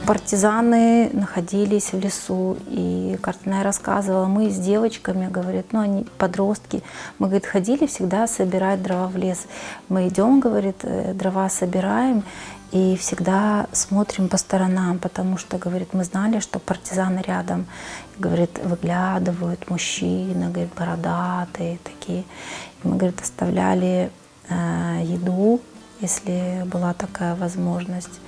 Партизаны находились в лесу, и Картанай рассказывала, мы с девочками, говорит, ну они подростки, мы, говорит, ходили всегда собирать дрова в лес. Мы идем, говорит, дрова собираем, и всегда смотрим по сторонам, потому что, говорит, мы знали, что партизаны рядом, говорит, выглядывают мужчины, говорит, бородатые такие. И мы, говорит, оставляли еду, если была такая возможность.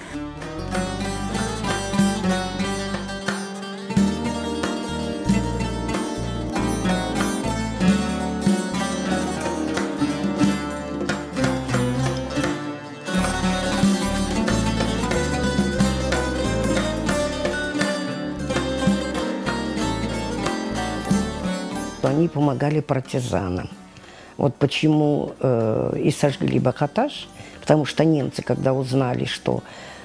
Они помогали партизанам. Вот почему и сожгли Бахаташ, потому что немцы, когда узнали, что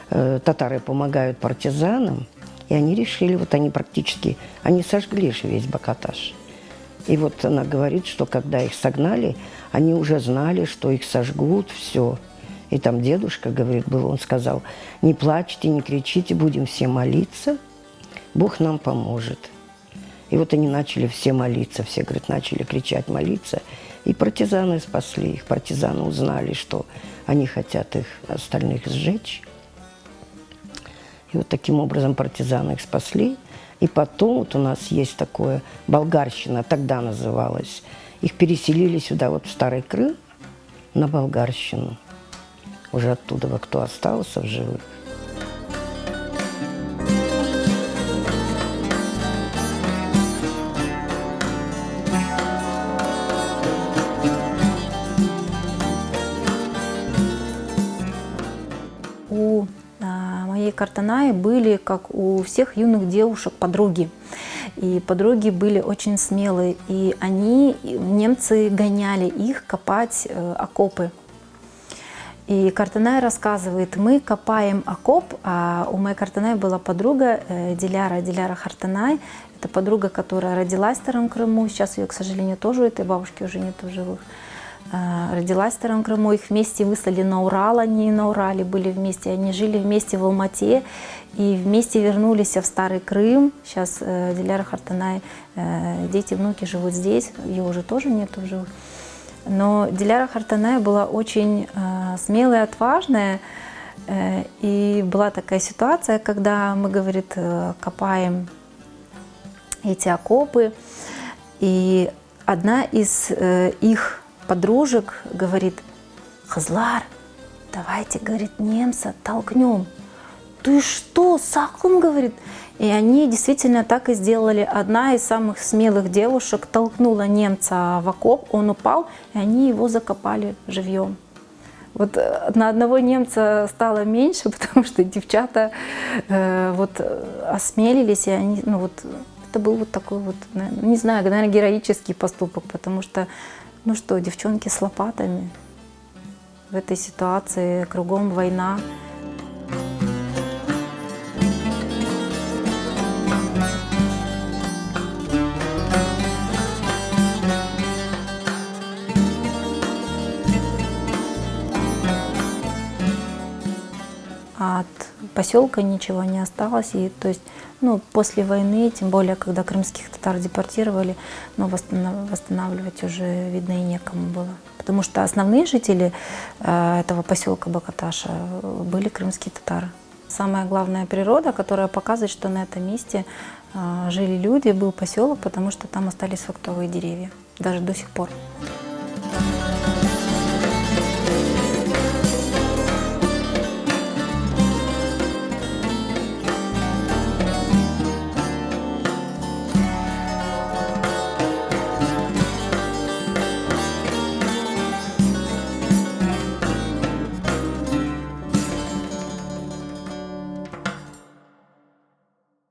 татары помогают партизанам, и они решили, вот они практически, они сожгли же весь Бахаташ. И вот она говорит, что когда их согнали, они уже знали, что их сожгут, все. И там дедушка, говорит, был, он сказал, не плачьте, не кричите, будем все молиться, Бог нам поможет. И вот они начали все молиться, все, говорит, начали кричать, молиться. И партизаны спасли их. Партизаны узнали, что они хотят их остальных сжечь. И вот таким образом партизаны их спасли. И потом вот у нас есть такое, Болгарщина, тогда называлась. Их переселили сюда, вот в Старый Крым, на Болгарщину. Уже оттуда, кто остался в живых. У моей Картанаи были, как у всех юных девушек, подруги. И подруги были очень смелые. И немцы гоняли их копать окопы. И Картанай рассказывает, мы копаем окоп, а у моей Картанаи была подруга Диляра Хартанай. Это подруга, которая родилась в Старом Крыму. Сейчас ее, к сожалению, тоже у этой бабушки уже нет в живых. Родилась в Старом Крыму, их вместе выслали на Урал, они на Урале были вместе, они жили вместе в Алмате и вместе вернулись в Старый Крым. Сейчас Диляра Хартанай, дети, внуки живут здесь, ее уже тоже нет в живых. Но Диляра Хартанай была очень смелая, отважная, и была такая ситуация, когда мы, говорит, копаем эти окопы, и одна из их подружек говорит, Хазлар, давайте, говорит, немца толкнем. Ты что, сакун, говорит? И они действительно так и сделали. Одна из самых смелых девушек толкнула немца в окоп, он упал, и они его закопали живьем. Вот на одного немца стало меньше, потому что девчата вот осмелились, и они, ну вот, это был вот такой вот, не знаю, наверное, героический поступок, потому что ну что, девчонки с лопатами в этой ситуации, кругом война. От поселка ничего не осталось, и то есть, ну, после войны, тем более, когда крымских татар депортировали, но восстанавливать уже, видно, и некому было. Потому что основные жители этого поселка Бахаташа были крымские татары. Самая главная природа, которая показывает, что на этом месте жили люди, был поселок, потому что там остались фруктовые деревья, даже до сих пор.